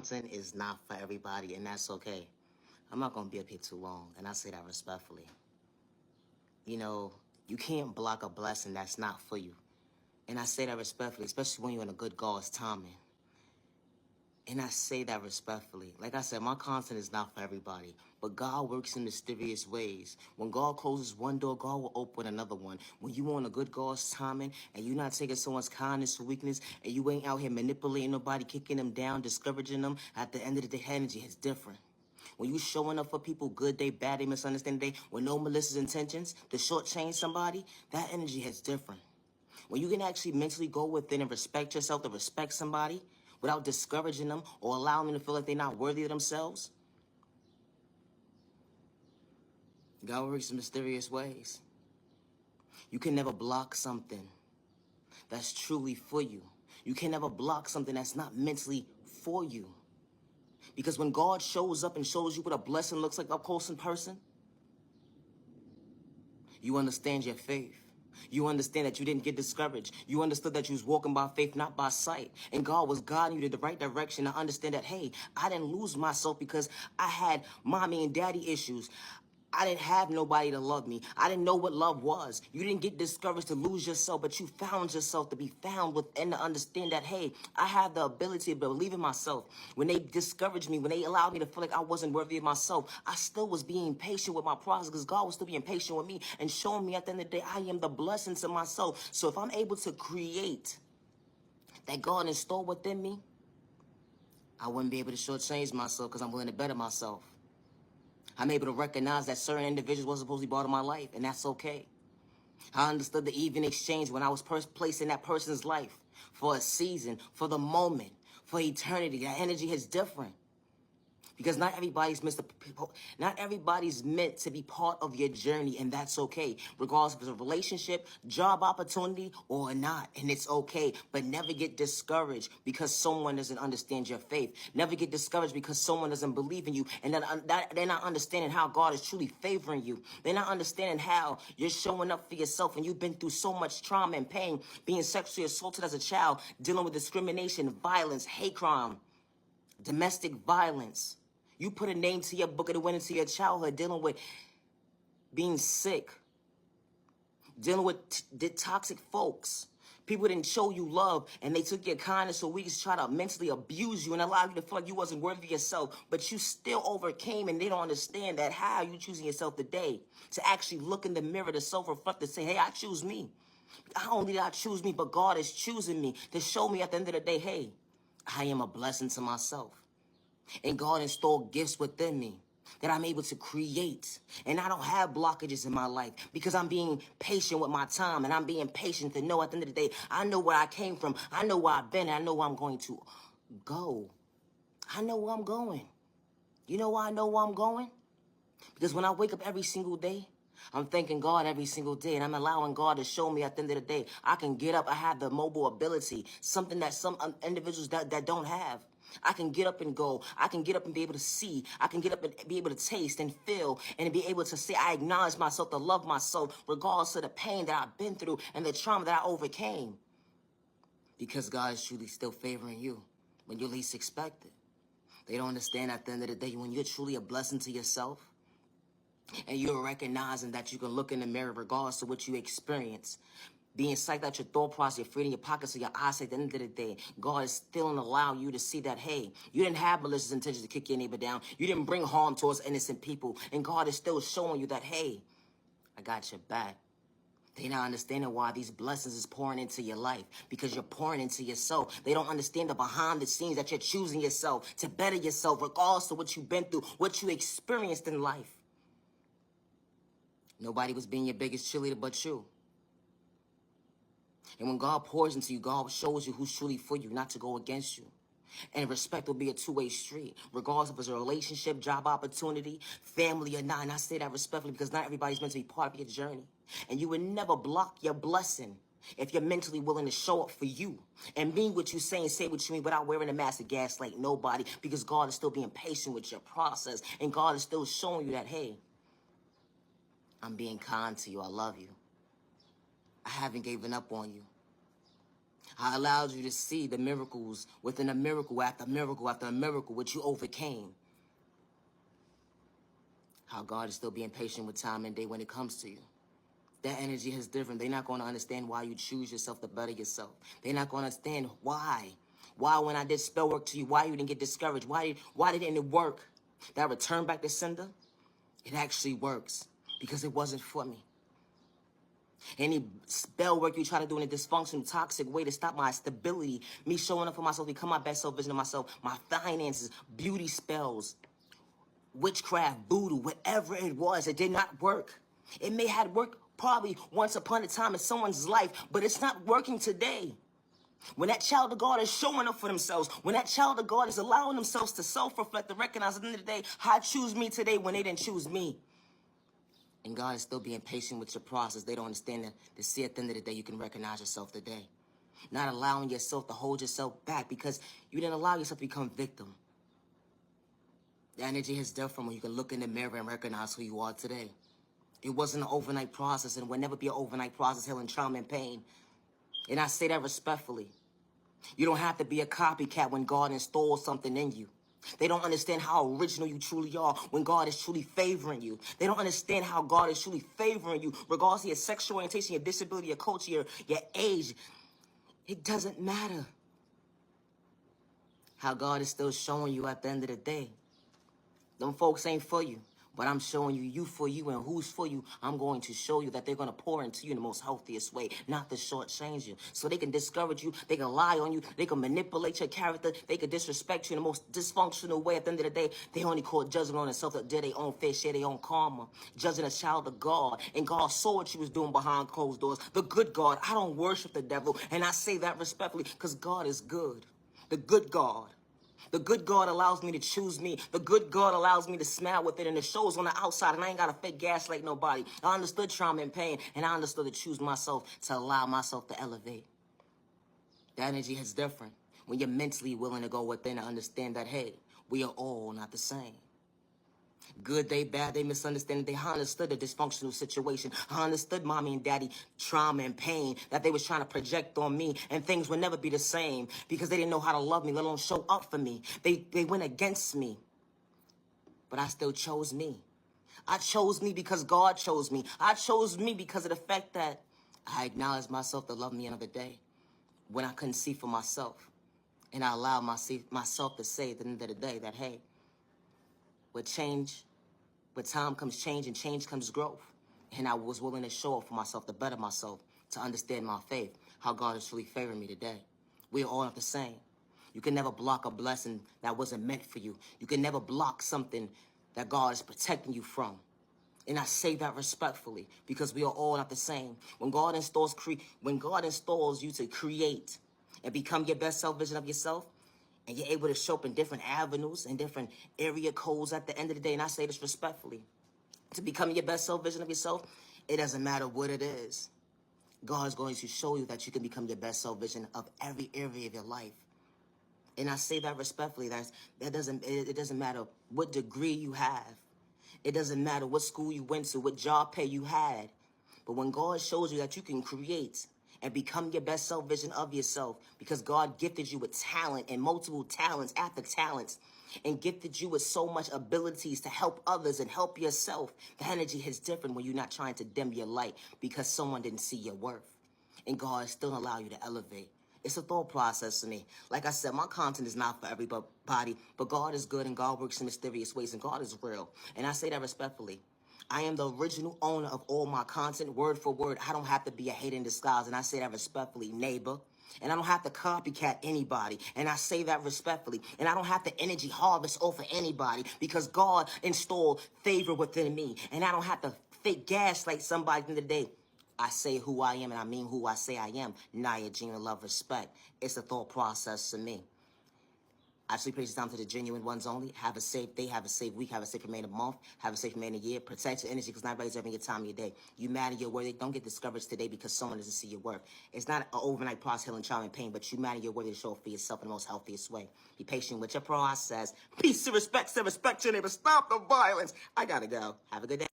content is not for everybody, and that's okay. I'm not going to be up here too long, and I say that respectfully. You know, you can't block a blessing that's not for you. And I say that respectfully, especially when you're in a good God's timing. And I say that respectfully. Like I said, my content is not for everybody. But God works in mysterious ways. When God closes one door, God will open another one. When you on a good God's timing and you're not taking someone's kindness for weakness and you ain't out here manipulating nobody, kicking them down, discouraging them, at the end of the day, energy is different. When you showing up for people, good day, bad day, misunderstanding day, with no malicious intentions to shortchange somebody, that energy hits different. When you can actually mentally go within and respect yourself to respect somebody without discouraging them or allowing them to feel like they're not worthy of themselves, God works in mysterious ways. You can never block something that's truly for you. You can never block something that's not mentally for you. Because when God shows up and shows you what a blessing looks like up close in person, you understand your faith. You understand that you didn't get discouraged. You understood that you was walking by faith, not by sight. And God was guiding you to the right direction to understand that, hey, I didn't lose myself because I had mommy and daddy issues. I didn't have nobody to love me. I didn't know what love was. You didn't get discouraged to lose yourself, but you found yourself to be found within to understand that, hey, I have the ability to believe in myself. When they discouraged me, when they allowed me to feel like I wasn't worthy of myself, I still was being patient with my process because God was still being patient with me and showing me at the end of the day, I am the blessing to myself. So if I'm able to create that God installed within me, I wouldn't be able to shortchange myself because I'm willing to better myself. I'm able to recognize that certain individuals wasn't supposed to be part of my life, and that's okay. I understood the even exchange when I was placed in that person's life for a season, for the moment, for eternity. That energy is different. Because not everybody's meant to be part of your journey, and that's okay. Regardless if it's a relationship, job opportunity, or not, and it's okay. But never get discouraged because someone doesn't understand your faith. Never get discouraged because someone doesn't believe in you, and they're not understanding how God is truly favoring you. They're not understanding how you're showing up for yourself, and you've been through so much trauma and pain, being sexually assaulted as a child, dealing with discrimination, violence, hate crime, domestic violence. You put a name to your book and it went into your childhood, dealing with being sick, dealing with toxic folks. People didn't show you love, and they took your kindness or weakness to try to mentally abuse you and allow you to feel like you wasn't worthy of yourself, but you still overcame, and they don't understand that. How are you choosing yourself today to actually look in the mirror, to self-reflect, to say, hey, I choose me. Not only did I choose me, but God is choosing me to show me at the end of the day, hey, I am a blessing to myself. And God installed gifts within me that I'm able to create. And I don't have blockages in my life because I'm being patient with my time, and I'm being patient to know at the end of the day, I know where I came from. I know where I've been, and I know where I'm going to go. I know where I'm going. You know why I know where I'm going? Because when I wake up every single day, I'm thanking God every single day, and I'm allowing God to show me at the end of the day, I can get up. I have the mobile ability, something that some individuals that don't have. I can get up and go. I can get up and be able to see. I can get up and be able to taste and feel and be able to say I acknowledge myself, to love myself, regardless of the pain that I've been through and the trauma that I overcame. Because God is truly still favoring you when you least expect it. They don't understand at the end of the day, when you're truly a blessing to yourself, and you're recognizing that you can look in the mirror regardless of what you experience, being psyched out your thought process, your freedom, your pockets, of your eyesight. At the end of the day, God is still allowing you to see that, hey, you didn't have malicious intentions to kick your neighbor down. You didn't bring harm towards innocent people. And God is still showing you that, hey, I got your back. They not understanding why these blessings is pouring into your life, because you're pouring into yourself. They don't understand the behind the scenes that you're choosing yourself to better yourself, regardless of what you've been through, what you experienced in life. Nobody was being your biggest cheerleader but you. And when God pours into you, God shows you who's truly for you, not to go against you. And respect will be a two-way street, regardless if it's a relationship, job opportunity, family or not. And I say that respectfully because not everybody's meant to be part of your journey. And you would never block your blessing if you're mentally willing to show up for you and mean what you say and say what you mean without wearing a mask to gaslight nobody, because God is still being patient with your process. And God is still showing you that, hey, I'm being kind to you. I love you. I haven't given up on you. I allowed you to see the miracles within a miracle after miracle after a miracle, which you overcame. How God is still being patient with time and day when it comes to you. That energy is different. They're not going to understand why you choose yourself to better yourself. They're not going to understand why. Why when I did spell work to you, why you didn't get discouraged? Why didn't it work? That return back to sender, it actually works because it wasn't for me. Any spell work you try to do in a dysfunctional, toxic way to stop my stability, me showing up for myself, become my best self, vision of myself, my finances, beauty spells, witchcraft, voodoo, whatever it was, it did not work. It may have worked probably once upon a time in someone's life, but it's not working today. When that child of God is showing up for themselves, when that child of God is allowing themselves to self-reflect and recognize at the end of the day, how choose me today when they didn't choose me. And God is still being patient with your process. They don't understand that to see at the end of the day, you can recognize yourself today. Not allowing yourself to hold yourself back because you didn't allow yourself to become victim. The energy is different when you can look in the mirror and recognize who you are today. It wasn't an overnight process and will never be an overnight process, healing trauma and pain. And I say that respectfully. You don't have to be a copycat when God installs something in you. They don't understand how original you truly are when God is truly favoring you. They don't understand how God is truly favoring you, regardless of your sexual orientation, your disability, your culture, your age. It doesn't matter. How God is still showing you at the end of the day. Them folks ain't for you. But I'm showing you, you for you, and who's for you. I'm going to show you that they're going to pour into you in the most healthiest way, not to shortchange you. So they can discourage you, they can lie on you, they can manipulate your character, they can disrespect you in the most dysfunctional way. At the end of the day, they only call judgment on themselves that did their own fair share, their own karma. Judging a child of God, and God saw what you was doing behind closed doors. The good God, I don't worship the devil, and I say that respectfully because God is good. The good God. The good God allows me to choose me. The good God allows me to smile with it, and it shows on the outside, and I ain't got to fake gaslight nobody. I understood trauma and pain, and I understood to choose myself, to allow myself to elevate. The energy is different when you're mentally willing to go within and understand that, hey, we are all not the same. Good day, bad day, misunderstanding day. I understood the dysfunctional situation. I understood mommy and daddy trauma and pain that they was trying to project on me, and things would never be the same because they didn't know how to love me, let alone show up for me. They went against me, but I still chose me. I chose me because God chose me. I chose me because of the fact that I acknowledged myself to love me another day when I couldn't see for myself. And I allowed myself to say at the end of the day that, hey, with change, with time comes change, and change comes growth. And I was willing to show up for myself, to better myself, to understand my faith, how God is truly favoring me today. We are all not the same. You can never block a blessing that wasn't meant for you. You can never block something that God is protecting you from. And I say that respectfully because we are all not the same. When God installs you to create and become your best self vision of yourself, and you're able to show up in different avenues and different area codes at the end of the day, and I say this respectfully, to become your best self vision of yourself, it doesn't matter what it is. God is going to show you that you can become your best self vision of every area of your life. And I say that respectfully. It doesn't matter what degree you have. It doesn't matter what school you went to, what job pay you had. But when God shows you that you can create and become your best self vision of yourself, because God gifted you with talent and multiple talents after talents, and gifted you with so much abilities to help others and help yourself, the energy is different when you're not trying to dim your light because someone didn't see your worth. And God still allow you to elevate. It's a thought process to me. Like I said, my content is not for everybody, but God is good and God works in mysterious ways and God is real. And I say that respectfully. I am the original owner of all my content, word for word. I don't have to be a hater in disguise, and I say that respectfully, neighbor. And I don't have to copycat anybody, and I say that respectfully. And I don't have to energy harvest over anybody because God installed favor within me. And I don't have to fake gaslight somebody in the day. I say who I am, and I mean who I say I am. Naya, genuine love, respect. It's a thought process to me. I actually praise time to the genuine ones only. Have a safe day, have a safe week, have a safe remaining month, have a safe remaining year. Protect your energy because not everybody's having your time of your day. You matter, you're worthy. Don't get discouraged today because someone doesn't see your work. It's not an overnight process, healing, trauma, and pain, but you matter, you're worthy to show up for yourself in the most healthiest way. Be patient with your process. Peace and respect your neighbor. Stop the violence. I gotta go. Have a good day.